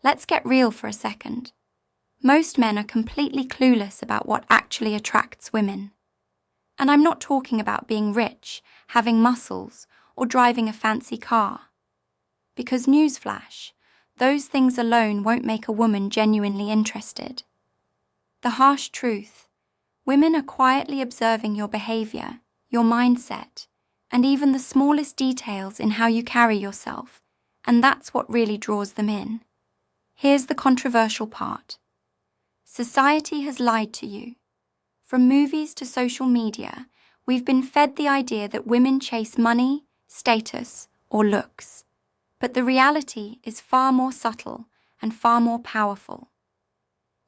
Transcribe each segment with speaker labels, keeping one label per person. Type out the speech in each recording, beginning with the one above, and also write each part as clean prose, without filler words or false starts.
Speaker 1: Let's get real for a second. Most men are completely clueless about what actually attracts women. And I'm not talking about being rich, having muscles, or driving a fancy car. Because newsflash, those things alone won't make a woman genuinely interested. The harsh truth: women are quietly observing your behavior, your mindset, and even the smallest details in how you carry yourself, and that's what really draws them in. Here's the controversial part. Society has lied to you. From movies to social media, we've been fed the idea that women chase money, status, or looks. But the reality is far more subtle and far more powerful.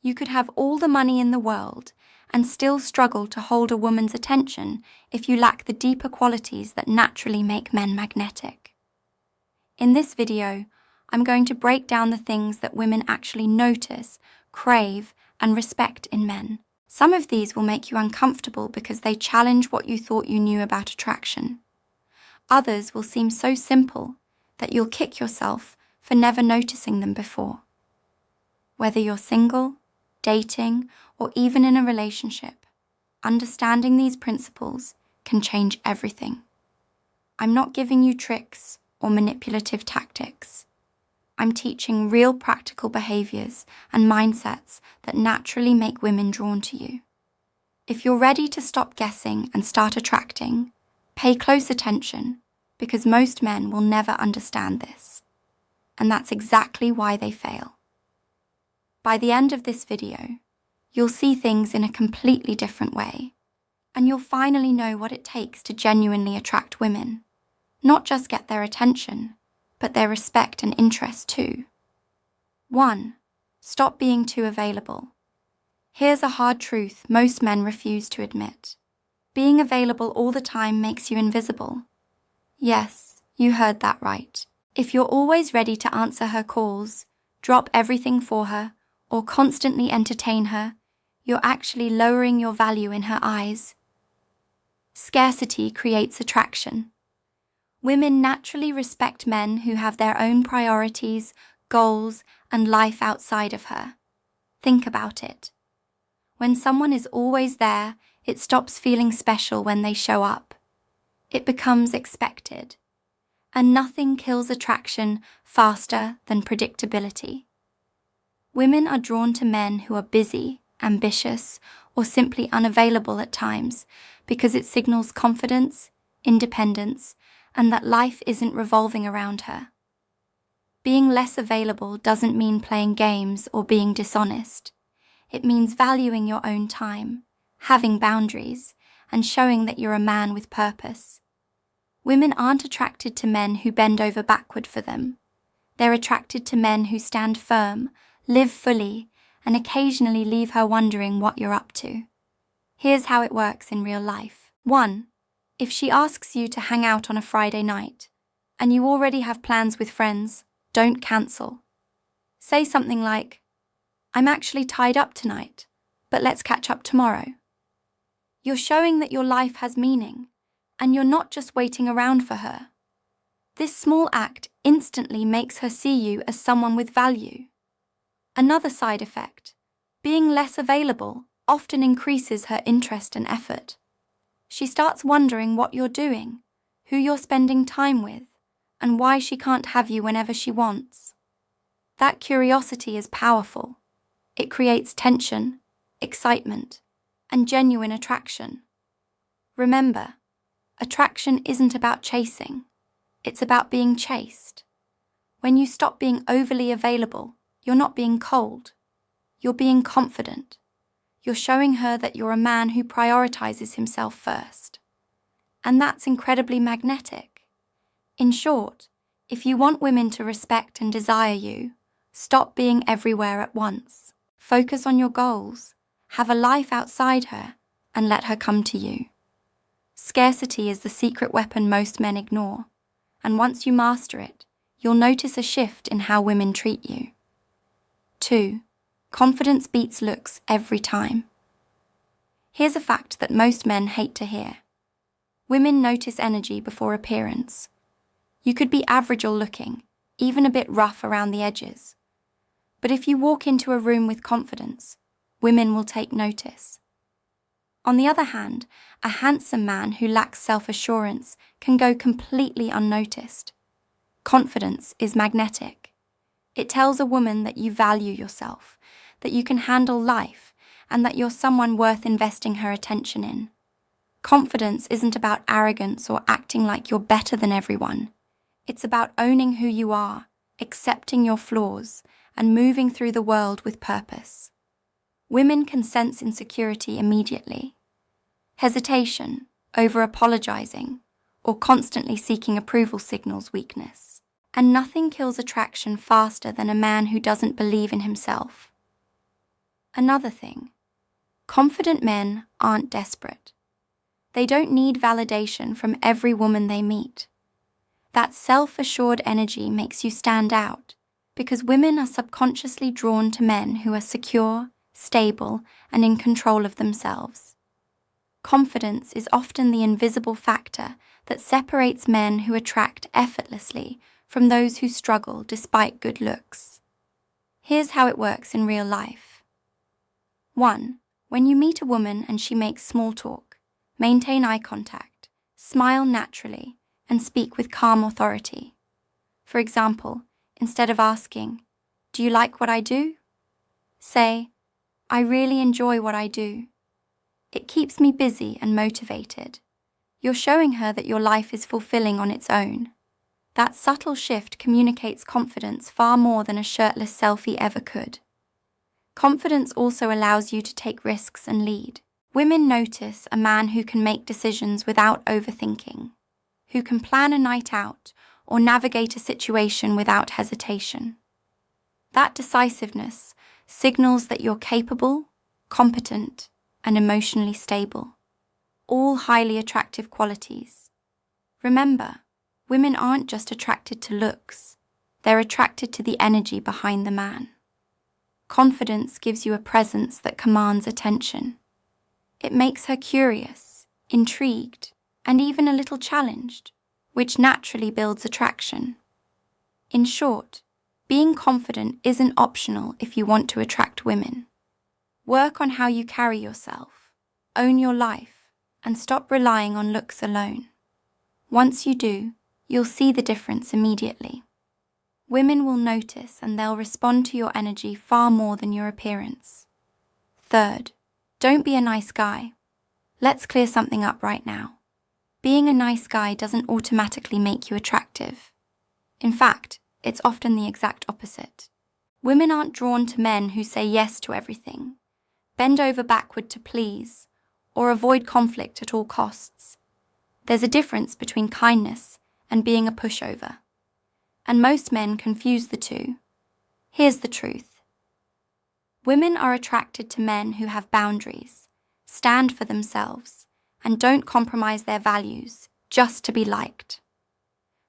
Speaker 1: You could have all the money in the world and still struggle to hold a woman's attention if you lack the deeper qualities that naturally make men magnetic. In this video, I'm going to break down the things that women actually notice, crave, and respect in men. Some of these will make you uncomfortable because they challenge what you thought you knew about attraction. Others will seem so simple that you'll kick yourself for never noticing them before. Whether you're single, dating, or even in a relationship, understanding these principles can change everything. I'm not giving you tricks or manipulative tactics. I'm teaching real practical behaviors and mindsets that naturally make women drawn to you. If you're ready to stop guessing and start attracting, pay close attention, because most men will never understand this. And that's exactly why they fail. By the end of this video, you'll see things in a completely different way, and you'll finally know what it takes to genuinely attract women. Not just get their attention, but their respect and interest too. 1. Stop being too available. Here's a hard truth most men refuse to admit. Being available all the time makes you invisible. Yes, you heard that right. If you're always ready to answer her calls, drop everything for her, or constantly entertain her, you're actually lowering your value in her eyes. Scarcity creates attraction. Women naturally respect men who have their own priorities, goals, and life outside of her. Think about it. When someone is always there, it stops feeling special when they show up. It becomes expected. And nothing kills attraction faster than predictability. Women are drawn to men who are busy, ambitious, or simply unavailable at times because it signals confidence, independence, and that life isn't revolving around her. Being less available doesn't mean playing games or being dishonest. It means valuing your own time, having boundaries, and showing that you're a man with purpose. Women aren't attracted to men who bend over backward for them. They're attracted to men who stand firm, live fully, and occasionally leave her wondering what you're up to. Here's how it works in real life. 1. If she asks you to hang out on a Friday night, and you already have plans with friends, don't cancel. Say something like, "I'm actually tied up tonight, but let's catch up tomorrow." You're showing that your life has meaning, and you're not just waiting around for her. This small act instantly makes her see you as someone with value. Another side effect: being less available often increases her interest and effort. She starts wondering what you're doing, who you're spending time with, and why she can't have you whenever she wants. That curiosity is powerful. It creates tension, excitement, and genuine attraction. Remember, attraction isn't about chasing. It's about being chased. When you stop being overly available, you're not being cold. You're being confident. You're showing her that you're a man who prioritizes himself first. And that's incredibly magnetic. In short, if you want women to respect and desire you, stop being everywhere at once. Focus on your goals, have a life outside her, and let her come to you. Scarcity is the secret weapon most men ignore, and once you master it, you'll notice a shift in how women treat you. 2. Confidence beats looks every time. Here's a fact that most men hate to hear. Women notice energy before appearance. You could be average or looking, even a bit rough around the edges. But if you walk into a room with confidence, women will take notice. On the other hand, a handsome man who lacks self-assurance can go completely unnoticed. Confidence is magnetic. It tells a woman that you value yourself, that you can handle life, and that you're someone worth investing her attention in. Confidence isn't about arrogance or acting like you're better than everyone. It's about owning who you are, accepting your flaws, and moving through the world with purpose. Women can sense insecurity immediately. Hesitation, over-apologizing, or constantly seeking approval signals weakness. And nothing kills attraction faster than a man who doesn't believe in himself. Another thing, confident men aren't desperate. They don't need validation from every woman they meet. That self-assured energy makes you stand out, because women are subconsciously drawn to men who are secure, stable, and in control of themselves. Confidence is often the invisible factor that separates men who attract effortlessly from those who struggle despite good looks. Here's how it works in real life. 1. When you meet a woman and she makes small talk, maintain eye contact, smile naturally, and speak with calm authority. For example, instead of asking, "Do you like what I do?" say, "I really enjoy what I do. It keeps me busy and motivated." You're showing her that your life is fulfilling on its own. That subtle shift communicates confidence far more than a shirtless selfie ever could. Confidence also allows you to take risks and lead. Women notice a man who can make decisions without overthinking, who can plan a night out or navigate a situation without hesitation. That decisiveness signals that you're capable, competent, and emotionally stable, all highly attractive qualities. Remember, women aren't just attracted to looks, they're attracted to the energy behind the man. Confidence gives you a presence that commands attention. It makes her curious, intrigued, and even a little challenged, which naturally builds attraction. In short, being confident isn't optional if you want to attract women. Work on how you carry yourself, own your life, and stop relying on looks alone. Once you do, you'll see the difference immediately. Women will notice and they'll respond to your energy far more than your appearance. Third, don't be a nice guy. Let's clear something up right now. Being a nice guy doesn't automatically make you attractive. In fact, it's often the exact opposite. Women aren't drawn to men who say yes to everything, bend over backward to please, or avoid conflict at all costs. There's a difference between kindness and being a pushover. And most men confuse the two. Here's the truth. Women are attracted to men who have boundaries, stand for themselves, and don't compromise their values just to be liked.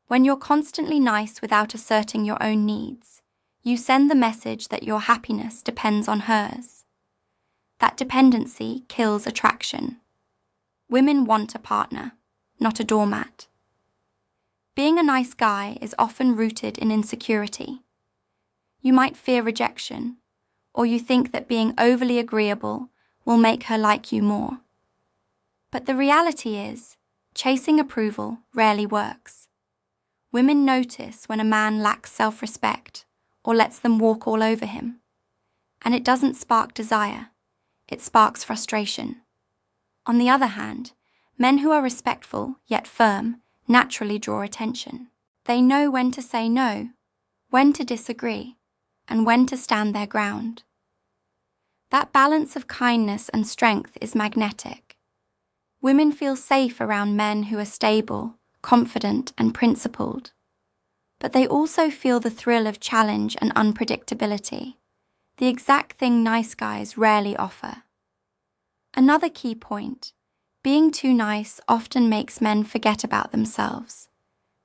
Speaker 1: When you're constantly nice without asserting your own needs, you send the message that your happiness depends on hers. That dependency kills attraction. Women want a partner, not a doormat. Being a nice guy is often rooted in insecurity. You might fear rejection, or you think that being overly agreeable will make her like you more. But the reality is, chasing approval rarely works. Women notice when a man lacks self-respect or lets them walk all over him. And it doesn't spark desire, it sparks frustration. On the other hand, men who are respectful yet firm naturally draw attention. They know when to say no, when to disagree, and when to stand their ground. That balance of kindness and strength is magnetic. Women feel safe around men who are stable, confident, and principled. But they also feel the thrill of challenge and unpredictability, the exact thing nice guys rarely offer. Another key point, being too nice often makes men forget about themselves.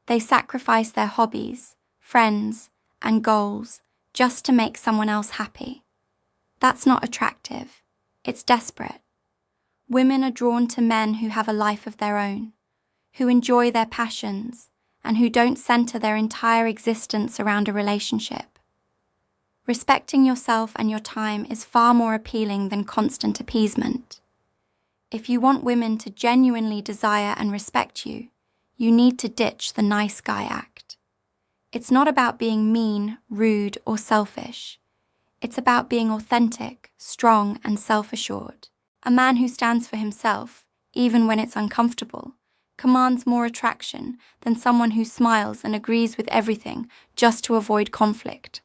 Speaker 1: They sacrifice their hobbies, friends, and goals just to make someone else happy. That's not attractive. It's desperate. Women are drawn to men who have a life of their own, who enjoy their passions, and who don't center their entire existence around a relationship. Respecting yourself and your time is far more appealing than constant appeasement. If you want women to genuinely desire and respect you, you need to ditch the nice guy act. It's not about being mean, rude, or selfish. It's about being authentic, strong, and self-assured. A man who stands for himself, even when it's uncomfortable, commands more attraction than someone who smiles and agrees with everything just to avoid conflict.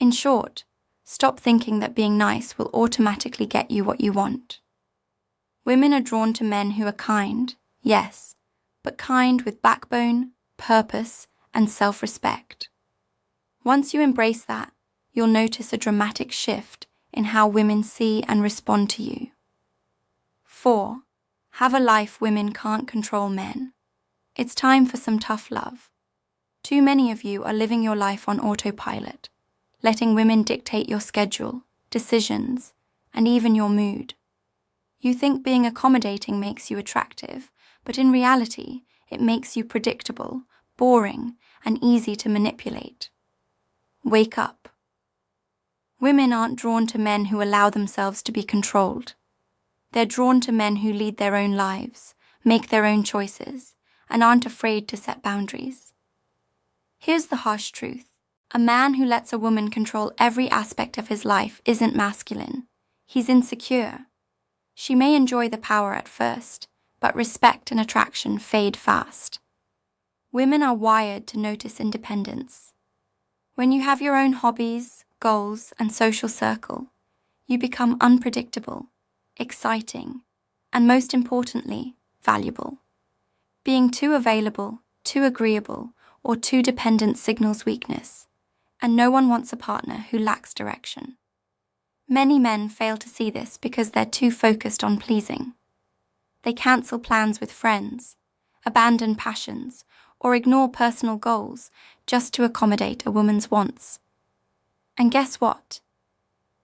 Speaker 1: In short, stop thinking that being nice will automatically get you what you want. Women are drawn to men who are kind, yes, but kind with backbone, purpose, and self-respect. Once you embrace that, you'll notice a dramatic shift in how women see and respond to you. 4. Have a life women can't control men. It's time for some tough love. Too many of you are living your life on autopilot, letting women dictate your schedule, decisions, and even your mood. You think being accommodating makes you attractive, but in reality, it makes you predictable, boring, and easy to manipulate. Wake up. Women aren't drawn to men who allow themselves to be controlled. They're drawn to men who lead their own lives, make their own choices, and aren't afraid to set boundaries. Here's the harsh truth. A man who lets a woman control every aspect of his life isn't masculine. He's insecure. She may enjoy the power at first, but respect and attraction fade fast. Women are wired to notice independence. When you have your own hobbies, goals, and social circle, you become unpredictable, exciting, and most importantly, valuable. Being too available, too agreeable, or too dependent signals weakness, and no one wants a partner who lacks direction. Many men fail to see this because they're too focused on pleasing. They cancel plans with friends, abandon passions, or ignore personal goals just to accommodate a woman's wants. And guess what?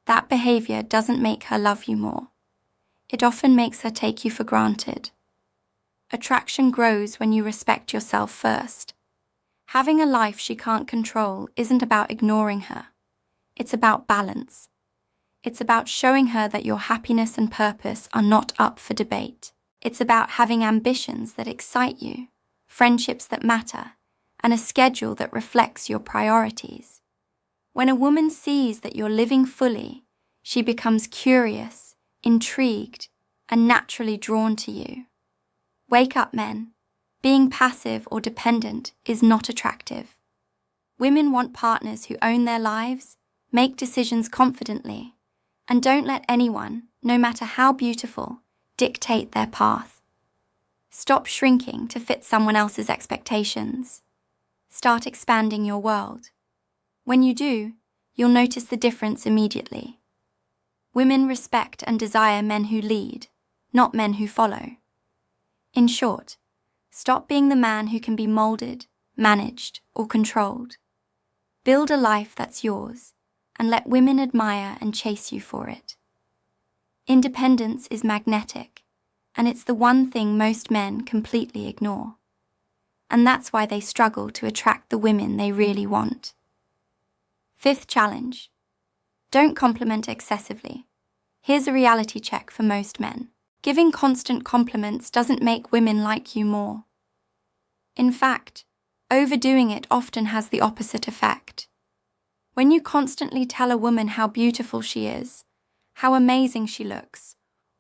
Speaker 1: That behavior doesn't make her love you more. It often makes her take you for granted. Attraction grows when you respect yourself first. Having a life she can't control isn't about ignoring her. It's about balance. It's about showing her that your happiness and purpose are not up for debate. It's about having ambitions that excite you, friendships that matter, and a schedule that reflects your priorities. When a woman sees that you're living fully, she becomes curious, intrigued, and naturally drawn to you. Wake up, men. Being passive or dependent is not attractive. Women want partners who own their lives, make decisions confidently, and don't let anyone, no matter how beautiful, dictate their path. Stop shrinking to fit someone else's expectations. Start expanding your world. When you do, you'll notice the difference immediately. Women respect and desire men who lead, not men who follow. In short, stop being the man who can be molded, managed, or controlled. Build a life that's yours, and let women admire and chase you for it. Independence is magnetic, and it's the one thing most men completely ignore. And that's why they struggle to attract the women they really want. 5th challenge. Don't compliment excessively. Here's a reality check for most men. Giving constant compliments doesn't make women like you more. In fact, overdoing it often has the opposite effect. When you constantly tell a woman how beautiful she is, how amazing she looks,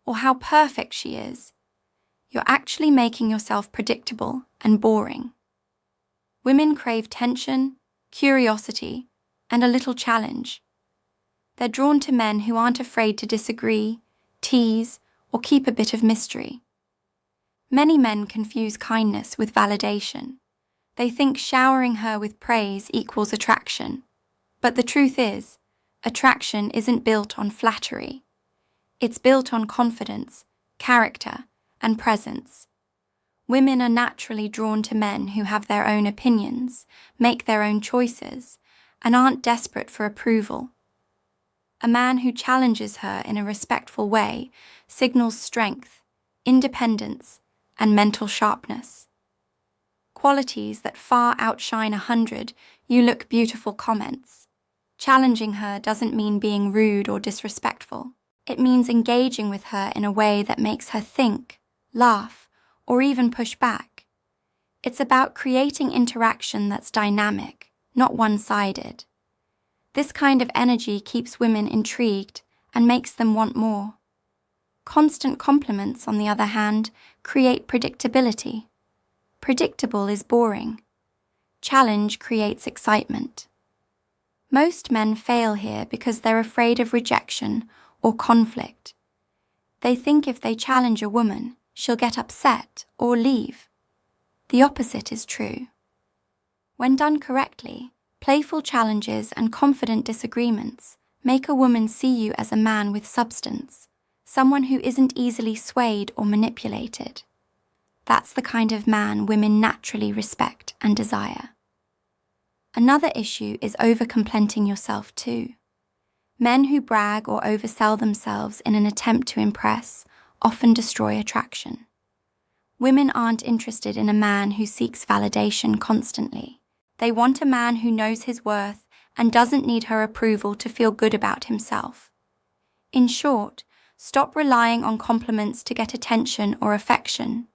Speaker 1: or how perfect she is, you're actually making yourself predictable and boring. Women crave tension, curiosity, and a little challenge. They're drawn to men who aren't afraid to disagree, tease, or keep a bit of mystery. Many men confuse kindness with validation. They think showering her with praise equals attraction. But the truth is, attraction isn't built on flattery. It's built on confidence, character, and presence. Women are naturally drawn to men who have their own opinions, make their own choices, and aren't desperate for approval. A man who challenges her in a respectful way signals strength, independence, and mental sharpness. Qualities that far outshine 100 "you look beautiful" comments. Challenging her doesn't mean being rude or disrespectful. It means engaging with her in a way that makes her think, laugh, or even push back. It's about creating interaction that's dynamic, not one-sided. This kind of energy keeps women intrigued and makes them want more. Constant compliments, on the other hand, create predictability. Predictable is boring. Challenge creates excitement. Most men fail here because they're afraid of rejection or conflict. They think if they challenge a woman, she'll get upset or leave. The opposite is true. When done correctly, playful challenges and confident disagreements make a woman see you as a man with substance, someone who isn't easily swayed or manipulated. That's the kind of man women naturally respect and desire. Another issue is over-complementing yourself too. Men who brag or oversell themselves in an attempt to impress often destroy attraction. Women aren't interested in a man who seeks validation constantly. They want a man who knows his worth and doesn't need her approval to feel good about himself. In short, stop relying on compliments to get attention or affection.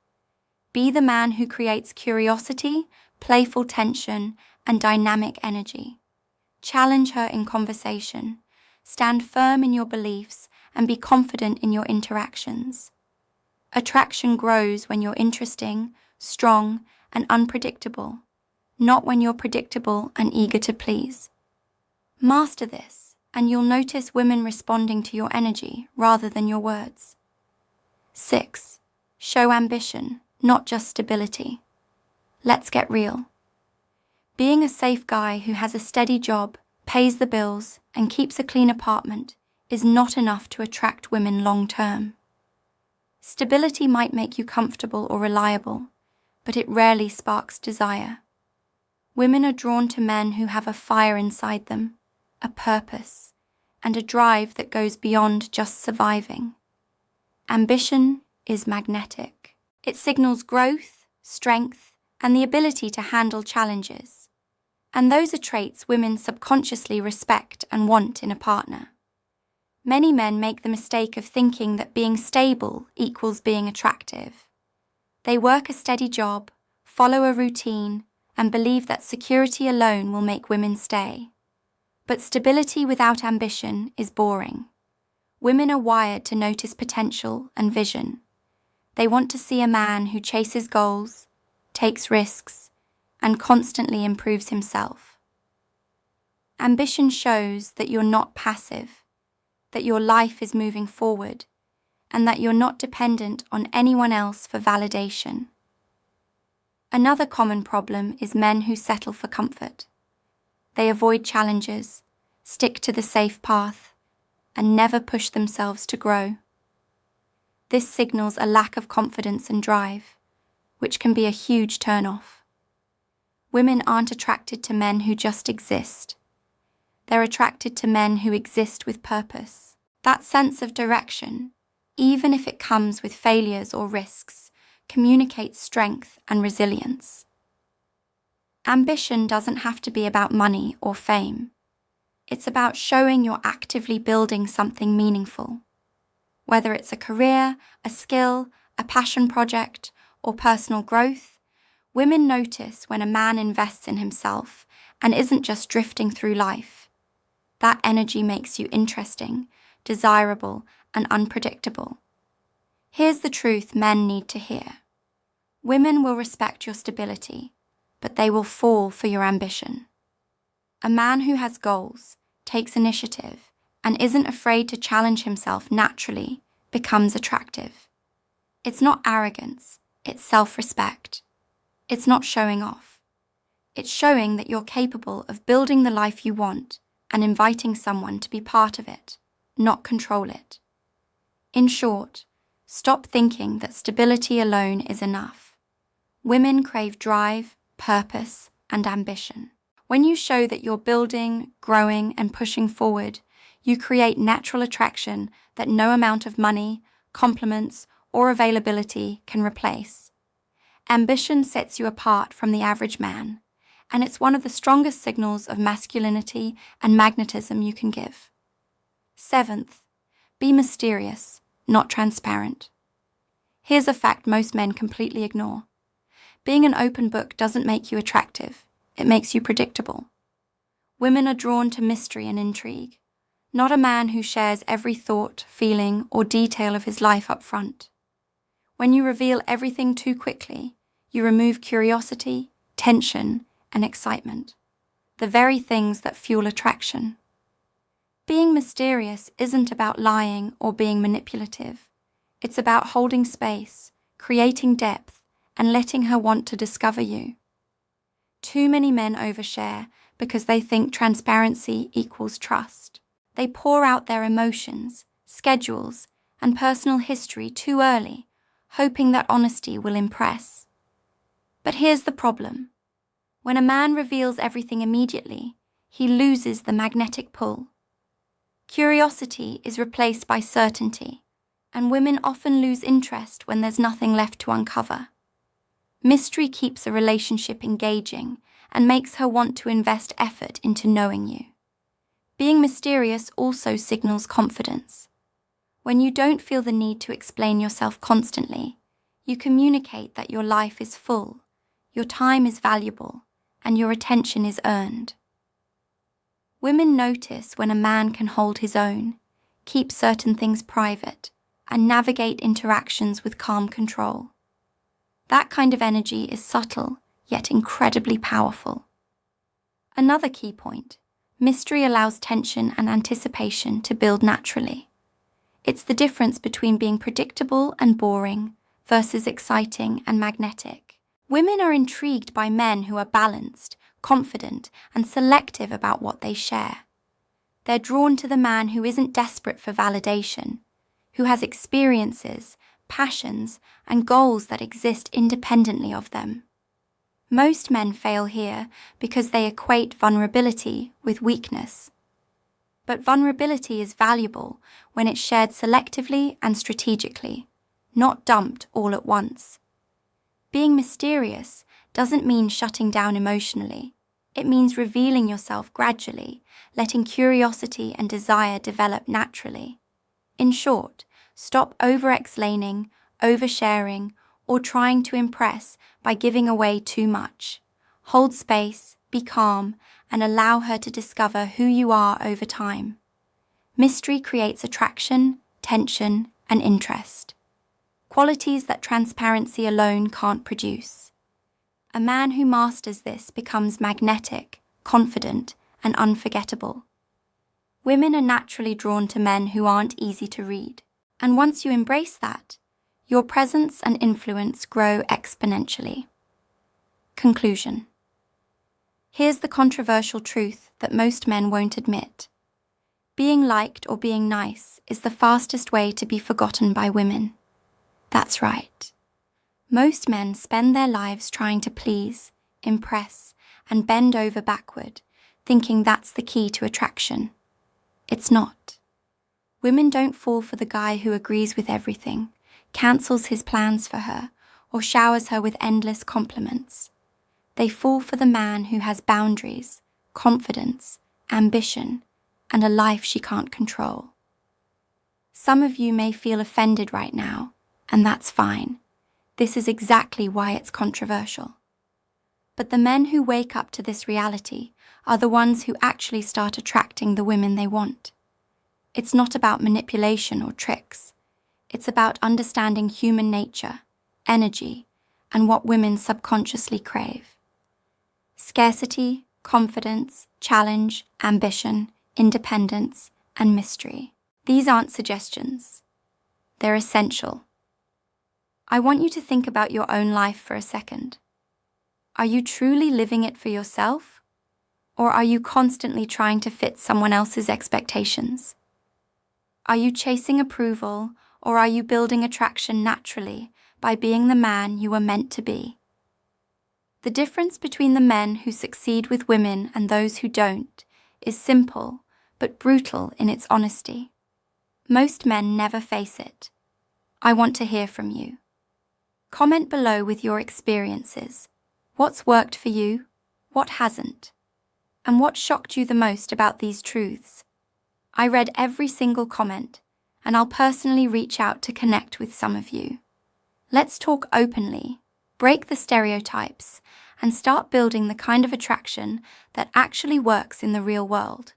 Speaker 1: Be the man who creates curiosity, playful tension, and dynamic energy. Challenge her in conversation. Stand firm in your beliefs and be confident in your interactions. Attraction grows when you're interesting, strong, and unpredictable, not when you're predictable and eager to please. Master this, and you'll notice women responding to your energy rather than your words. 6. Show ambition, not just stability. Let's get real. Being a safe guy who has a steady job, pays the bills, and keeps a clean apartment is not enough to attract women long-term. Stability might make you comfortable or reliable, but it rarely sparks desire. Women are drawn to men who have a fire inside them, a purpose, and a drive that goes beyond just surviving. Ambition is magnetic. It signals growth, strength, and the ability to handle challenges. And those are traits women subconsciously respect and want in a partner. Many men make the mistake of thinking that being stable equals being attractive. They work a steady job, follow a routine, and believe that security alone will make women stay. But stability without ambition is boring. Women are wired to notice potential and vision. They want to see a man who chases goals, takes risks, and constantly improves himself. Ambition shows that you're not passive, that your life is moving forward, and that you're not dependent on anyone else for validation. Another common problem is men who settle for comfort. They avoid challenges, stick to the safe path, and never push themselves to grow. This signals a lack of confidence and drive, which can be a huge turn-off. Women aren't attracted to men who just exist. They're attracted to men who exist with purpose. That sense of direction, even if it comes with failures or risks, communicates strength and resilience. Ambition doesn't have to be about money or fame. It's about showing you're actively building something meaningful. Whether it's a career, a skill, a passion project, or personal growth, women notice when a man invests in himself and isn't just drifting through life. That energy makes you interesting, desirable, and unpredictable. Here's the truth men need to hear. Women will respect your stability, but they will fall for your ambition. A man who has goals, takes initiative, and isn't afraid to challenge himself naturally becomes attractive. It's not arrogance, it's self-respect. It's not showing off. It's showing that you're capable of building the life you want and inviting someone to be part of it, not control it. In short, stop thinking that stability alone is enough. Women crave drive, purpose, and ambition. When you show that you're building, growing, and pushing forward, you create natural attraction that no amount of money, compliments, or availability can replace. Ambition sets you apart from the average man, and it's one of the strongest signals of masculinity and magnetism you can give. 7th, be mysterious, not transparent. Here's a fact most men completely ignore. Being an open book doesn't make you attractive, it makes you predictable. Women are drawn to mystery and intrigue, not a man who shares every thought, feeling, or detail of his life up front. When you reveal everything too quickly, you remove curiosity, tension, and excitement, the very things that fuel attraction. Being mysterious isn't about lying or being manipulative. It's about holding space, creating depth, and letting her want to discover you. Too many men overshare because they think transparency equals trust. They pour out their emotions, schedules, and personal history too early, hoping that honesty will impress. But here's the problem. When a man reveals everything immediately, he loses the magnetic pull. Curiosity is replaced by certainty, and women often lose interest when there's nothing left to uncover. Mystery keeps a relationship engaging and makes her want to invest effort into knowing you. Being mysterious also signals confidence. When you don't feel the need to explain yourself constantly, you communicate that your life is full, your time is valuable, and your attention is earned. Women notice when a man can hold his own, keep certain things private, and navigate interactions with calm control. That kind of energy is subtle, yet incredibly powerful. Another key point, mystery allows tension and anticipation to build naturally. It's the difference between being predictable and boring versus exciting and magnetic. Women are intrigued by men who are balanced, confident, and selective about what they share. They're drawn to the man who isn't desperate for validation, who has experiences, passions, and goals that exist independently of them. Most men fail here because they equate vulnerability with weakness. But vulnerability is valuable when it's shared selectively and strategically, not dumped all at once. Being mysterious doesn't mean shutting down emotionally. It means revealing yourself gradually, letting curiosity and desire develop naturally. In short, stop over-explaining, oversharing, or trying to impress by giving away too much. Hold space, be calm, and allow her to discover who you are over time. Mystery creates attraction, tension, and interest, qualities that transparency alone can't produce. A man who masters this becomes magnetic, confident, and unforgettable. Women are naturally drawn to men who aren't easy to read, and once you embrace that, your presence and influence grow exponentially. Conclusion. Here's the controversial truth that most men won't admit. Being liked or being nice is the fastest way to be forgotten by women. That's right. Most men spend their lives trying to please, impress, and bend over backward, thinking that's the key to attraction. It's not. Women don't fall for the guy who agrees with everything, cancels his plans for her, or showers her with endless compliments. They fall for the man who has boundaries, confidence, ambition, and a life she can't control. Some of you may feel offended right now, and that's fine. This is exactly why it's controversial. But the men who wake up to this reality are the ones who actually start attracting the women they want. It's not about manipulation or tricks. It's about understanding human nature, energy, and what women subconsciously crave. Scarcity, confidence, challenge, ambition, independence, and mystery. These aren't suggestions. They're essential. I want you to think about your own life for a second. Are you truly living it for yourself? Or are you constantly trying to fit someone else's expectations? Are you chasing approval, or are you building attraction naturally by being the man you were meant to be? The difference between the men who succeed with women and those who don't is simple but brutal in its honesty. Most men never face it. I want to hear from you. Comment below with your experiences. What's worked for you? What hasn't? And what shocked you the most about these truths? I read every single comment, and I'll personally reach out to connect with some of you. Let's talk openly, break the stereotypes, and start building the kind of attraction that actually works in the real world.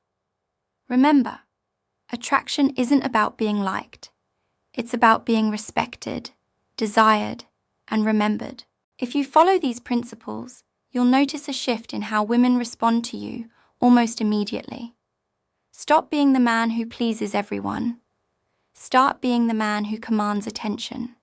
Speaker 1: Remember, attraction isn't about being liked. It's about being respected, desired, and remembered. If you follow these principles, you'll notice a shift in how women respond to you almost immediately. Stop being the man who pleases everyone. Start being the man who commands attention.